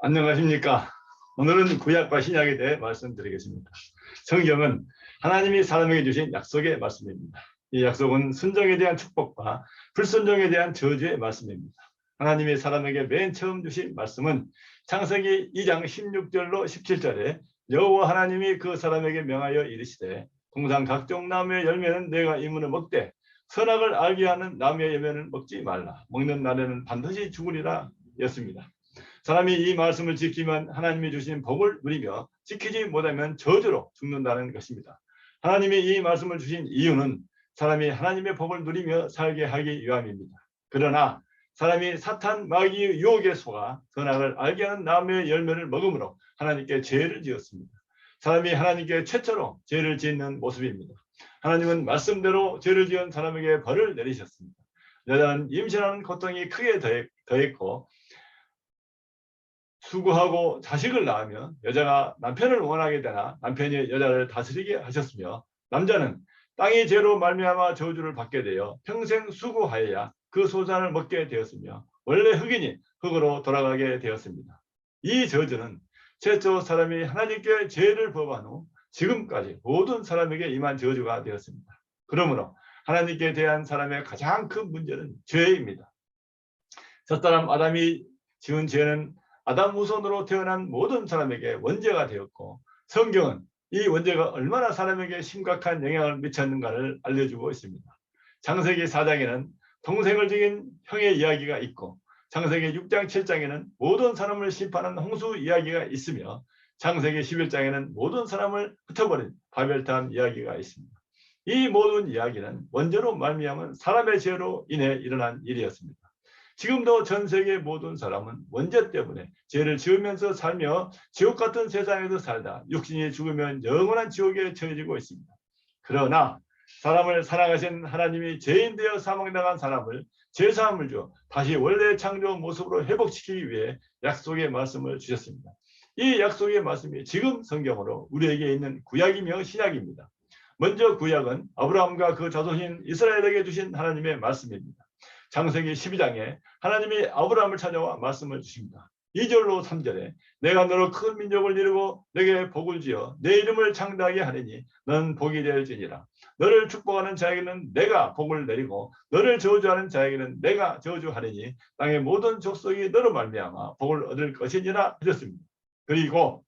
안녕하십니까. 오늘은 구약과 신약에 대해 말씀드리겠습니다. 성경은 하나님이 사람에게 주신 약속의 말씀입니다. 이 약속은 순종에 대한 축복과 불순종에 대한 저주의 말씀입니다. 하나님이 사람에게 맨 처음 주신 말씀은 창세기 2장 16절로 17절에 여호와 하나님이 그 사람에게 명하여 이르시되 동산 각종 나무의 열매는 내가 이문을 먹되 선악을 알게 하는 나무의 열매는 먹지 말라. 먹는 날에는 반드시 죽으리라 였습니다. 사람이 이 말씀을 지키면 하나님이 주신 복을 누리며 지키지 못하면 저주로 죽는다는 것입니다. 하나님이 이 말씀을 주신 이유는 사람이 하나님의 복을 누리며 살게 하기 위함입니다. 그러나 사람이 사탄 마귀의 유혹에 속아 선악을 알게 하는 나무의 열매를 먹음으로 하나님께 죄를 지었습니다. 사람이 하나님께 최초로 죄를 짓는 모습입니다. 하나님은 말씀대로 죄를 지은 사람에게 벌을 내리셨습니다. 여자는 임신하는 고통이 크게 더했고 수고하고 자식을 낳으면 여자가 남편을 원하게 되나 남편이 여자를 다스리게 하셨으며 남자는 땅의 죄로 말미암아 저주를 받게 되어 평생 수고하여야 그 소산을 먹게 되었으며 원래 흙이니 흙으로 돌아가게 되었습니다. 이 저주는 최초 사람이 하나님께 죄를 범한 후 지금까지 모든 사람에게 임한 저주가 되었습니다. 그러므로 하나님께 대한 사람의 가장 큰 문제는 죄입니다. 첫사람 아담이 지은 죄는 아담 후손으로 태어난 모든 사람에게 원죄가 되었고 성경은 이 원죄가 얼마나 사람에게 심각한 영향을 미쳤는가를 알려주고 있습니다. 창세기 4장에는 동생을 죽인 형의 이야기가 있고 창세기 6장 7장에는 모든 사람을 심판한 홍수 이야기가 있으며 창세기 11장에는 모든 사람을 흩어버린 바벨탑 이야기가 있습니다. 이 모든 이야기는 원죄로 말미암은 사람의 죄로 인해 일어난 일이었습니다. 지금도 전 세계 모든 사람은 원죄 때문에 죄를 지으면서 살며 지옥 같은 세상에서 살다 육신이 죽으면 영원한 지옥에 처해지고 있습니다. 그러나 사람을 사랑하신 하나님이 죄인 되어 사망당한 사람을 죄사함을 줘 다시 원래 창조 모습으로 회복시키기 위해 약속의 말씀을 주셨습니다. 이 약속의 말씀이 지금 성경으로 우리에게 있는 구약이며 신약입니다. 먼저 구약은 아브라함과 그 자손인 이스라엘에게 주신 하나님의 말씀입니다. 창세기 12장에 하나님이 아브라함을 찾아와 말씀을 주십니다. 2절로 3절에 내가 너로 큰 민족을 이루고 내게 복을 지어 내 이름을 창대하게 하리니 너는 복이 될지니라. 너를 축복하는 자에게는 내가 복을 내리고 너를 저주하는 자에게는 내가 저주하리니 땅의 모든 족속이 너로 말미암아 복을 얻을 것이니라 하셨습니다. 그리고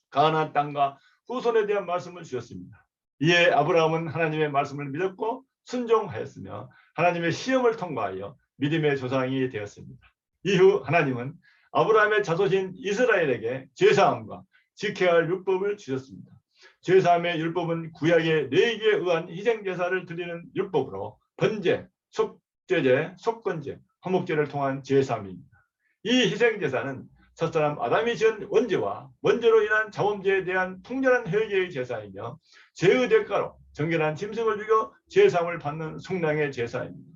가나안 땅과 후손에 대한 말씀을 주셨습니다. 이에 아브라함은 하나님의 말씀을 믿었고 순종하였으며 하나님의 시험을 통과하여 믿음의 조상이 되었습니다. 이후 하나님은 아브라함의 자손인 이스라엘에게 제사함과 지켜야 할 율법을 주셨습니다. 제사함의 율법은 구약의 레위기에 의한 희생제사를 드리는 율법으로 번제, 속죄제, 속건제, 화목제를 통한 제사함입니다. 이 희생제사는 첫사람 아담이 지은 원죄와 원죄로 인한 자범죄에 대한 통렬한 회개의 제사이며 죄의 대가로 정결한 짐승을 죽여 제사함을 받는 속량의 제사입니다.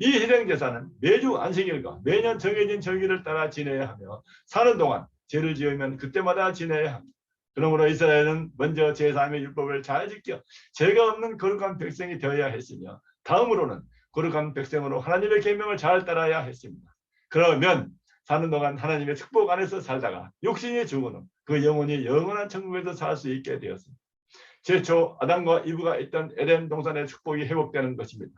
이 희생제사는 매주 안식일과 매년 정해진 절기를 따라 지내야 하며 사는 동안 죄를 지으면 그때마다 지내야 합니다. 그러므로 이스라엘은 먼저 제사함의 율법을 잘 지켜 죄가 없는 거룩한 백성이 되어야 했으며 다음으로는 거룩한 백성으로 하나님의 계명을 잘 따라야 했습니다. 그러면 사는 동안 하나님의 축복 안에서 살다가 육신이 죽은 후 그 영혼이 영원한 천국에서 살 수 있게 되었습니다. 최초 아담과 이브가 있던 에덴 동산의 축복이 회복되는 것입니다.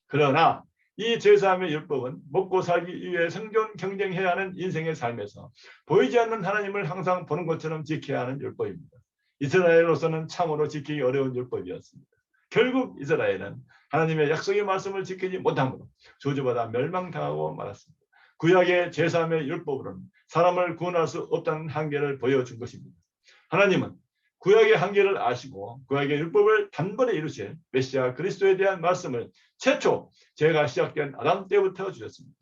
그러나 이 제사함의 율법은 먹고 살기 위해 생존 경쟁해야 하는 인생의 삶에서 보이지 않는 하나님을 항상 보는 것처럼 지켜야 하는 율법입니다. 이스라엘로서는 참으로 지키기 어려운 율법이었습니다. 결국 이스라엘은 하나님의 약속의 말씀을 지키지 못함으로 저주받아 멸망당하고 말았습니다. 구약의 제사함의 율법으로는 사람을 구원할 수 없다는 한계를 보여준 것입니다. 하나님은 구약의 한계를 아시고 구약의 율법을 단번에 이루실 메시아 그리스도에 대한 말씀을 최초 죄가 시작된 아담 때부터 주셨습니다.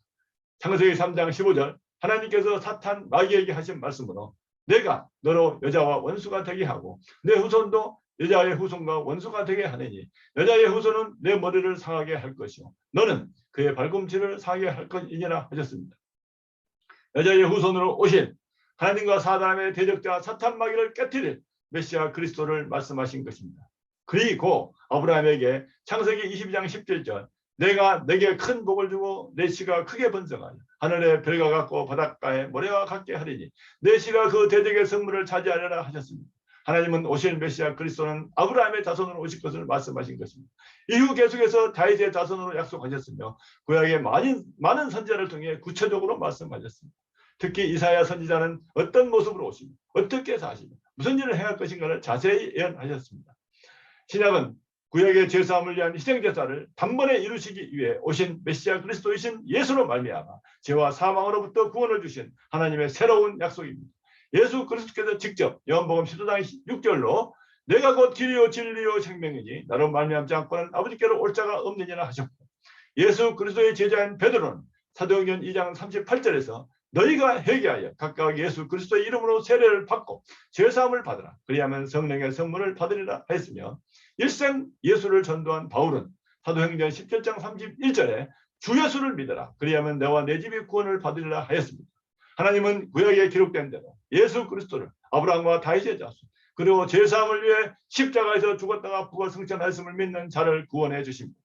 창세기 3장 15절 하나님께서 사탄 마귀에게 하신 말씀으로 내가 너로 여자와 원수가 되게 하고 내 후손도 여자의 후손과 원수가 되게 하느니 여자의 후손은 내 머리를 상하게 할 것이요 너는 그의 발꿈치를 상하게 할 것이니라 하셨습니다. 여자의 후손으로 오실 하나님과 사단의 대적자 사탄 마귀를 깨뜨릴 메시아 그리스도를 말씀하신 것입니다. 그리고 아브라함에게 창세기 22장 17절 내가 내게 큰 복을 주고 내 씨가 크게 번성하여 하늘의 별과 같고 바닷가의 모래와 같게 하리니 내 씨가 그 대적의 성문을 차지하려라 하셨습니다. 하나님은 오실 메시아 그리스도는 아브라함의 자손으로 오실 것을 말씀하신 것입니다. 이후 계속해서 다윗의 자손으로 약속하셨으며 구약의 많은 선지자를 통해 구체적으로 말씀하셨습니다. 특히 이사야 선지자는 어떤 모습으로 오시며 어떻게 사시며 무슨 일을 행할 것인가를 자세히 예언하셨습니다. 신약은 구약의 죄사함을 위한 희생제사를 단번에 이루시기 위해 오신 메시아 그리스도이신 예수로 말미암아 죄와 사망으로부터 구원을 주신 하나님의 새로운 약속입니다. 예수 그리스도께서 직접 요한복음 10장 6절로 내가 곧 길이요 진리요 생명이니 나로 말미암지 않고는 아버지께로 올 자가 없느니라 하셨고, 예수 그리스도의 제자인 베드로는 사도행전 2장 38절에서 너희가 회개하여 각각 예수 그리스도의 이름으로 세례를 받고 죄사함을 받으라 그리하면 성령의 선물을 받으리라 했으며, 일생 예수를 전도한 바울은 사도행전 17장 31절에 주 예수를 믿어라 그리하면 너와 내 집이 구원을 받으리라 하였습니다. 하나님은 구약에 기록된 대로 예수 그리스도를 아브라함과 다윗의 자손 그리고 죄사함을 위해 십자가에서 죽었다가 부활 승천하였음을 믿는 자를 구원해 주십니다.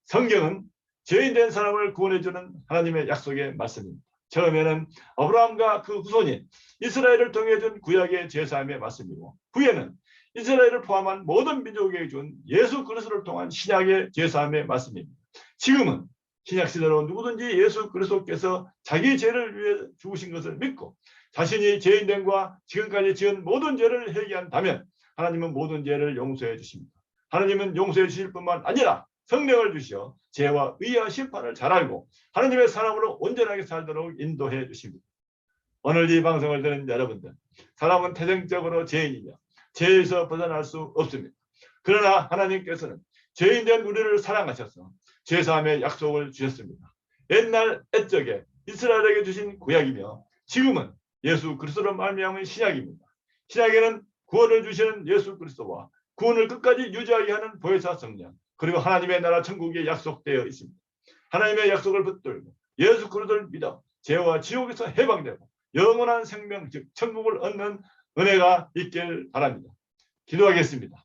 성경은 죄인된 사람을 구원해 주는 하나님의 약속의 말씀입니다. 처음에는 아브라함과 그 후손인 이스라엘을 통해 준 구약의 죄사함의 말씀이고, 후에는 이스라엘을 포함한 모든 민족에게 준 예수 그리스도를 통한 신약의 죄사함의 말씀입니다. 지금은 신약시대로 누구든지 예수 그리스도께서 자기 죄를 위해 죽으신 것을 믿고 자신이 죄인됨과 지금까지 지은 모든 죄를 회개한다면 하나님은 모든 죄를 용서해 주십니다. 하나님은 용서해 주실 뿐만 아니라 성령을 주시어 죄와 의와 심판을 잘 알고 하나님의 사람으로 온전하게 살도록 인도해 주십니다. 오늘 이 방송을 듣는 여러분들, 사람은 태생적으로 죄인이며 죄에서 벗어날 수 없습니다. 그러나 하나님께서는 죄인된 우리를 사랑하셔서 죄사함의 약속을 주셨습니다. 옛날 옛적에 이스라엘에게 주신 구약이며 지금은 예수 그리스도로 말미암은 신약입니다. 신약에는 구원을 주시는 예수 그리스도와 구원을 끝까지 유지하게 하는 보혜사 성령, 그리고 하나님의 나라 천국이 약속되어 있습니다. 하나님의 약속을 붙들고 예수 그리스도를 믿어 죄와 지옥에서 해방되고 영원한 생명, 즉 천국을 얻는 은혜가 있길 바랍니다. 기도하겠습니다.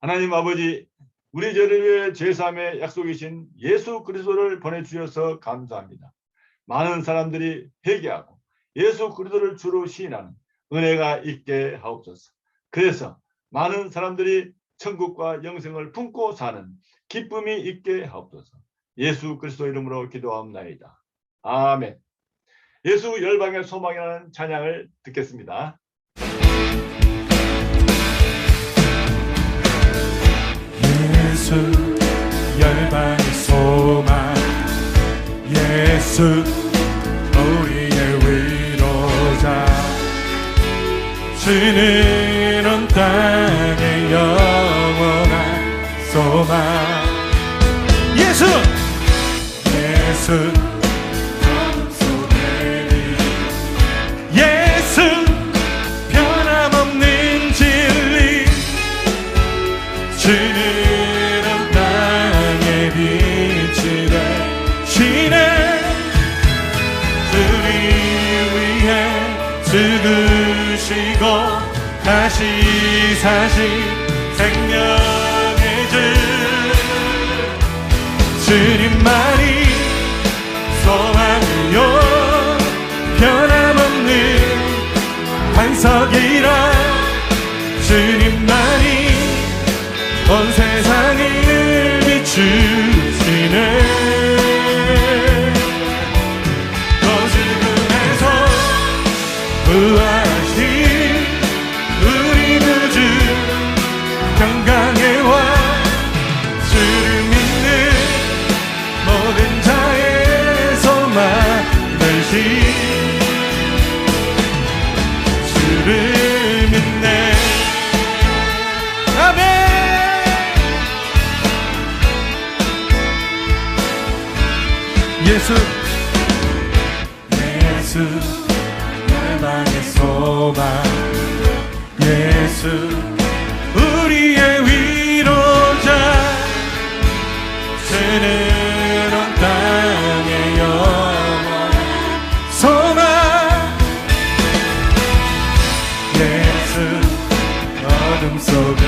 하나님 아버지, 우리 죄를 위해 죄사함의 약속이신 예수 그리스도를 보내주셔서 감사합니다. 많은 사람들이 회개하고 예수 그리스도를 주로 시인하는 은혜가 있게 하옵소서. 그래서 많은 사람들이 천국과 영생을 품고 사는 기쁨이 있게 하옵소서. 예수 그리스도 이름으로 기도하옵나이다. 아멘. 예수 열방의 소망이라는 찬양을 듣겠습니다. 예수 열방의 소망, 예수 우리의 위로자, 주는 온 땅의 영원한 소망. 예수 어둠 속에 예수 변함없는 진리, 주는 온 땅의 빛이 되시네. 우리 위해 죽으시고 다시 사신 생명의 주, 주님만이 소망이요 변함없는 반석이라, 주님만이 온 세상을 비추시네. 또 죽음에서 부활하신 우리 구주 평강의 왕, 주를 믿는 모든 자의 소망 되신 주를 믿네. 아멘. 예수 열방의 소망, 예수 우리의 위로자, 주는 온 땅의 영원한 소망. 예수 어둠 속에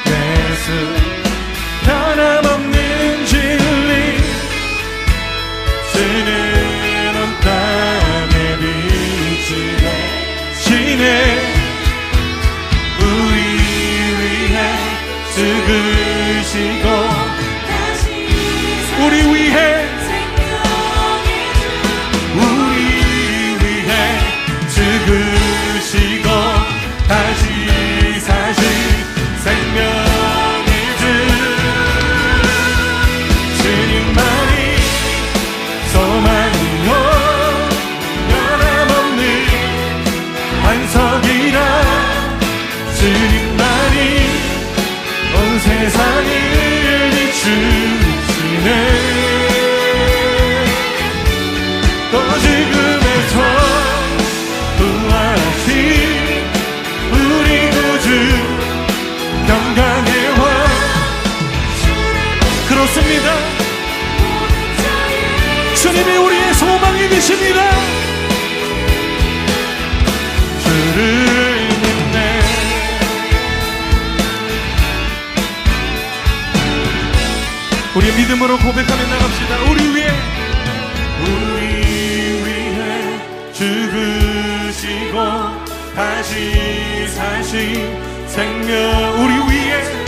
예수 변함없는 죽음에서 부활하신 우리 구주 평강의 왕. 그렇습니다. 주님이 우리의 소망이 되십니다. 주를 믿네. 우리 믿음으로 고백하며 나갑시다. 우리 위해 죽으시고 다시 사신 생명, 우리 위해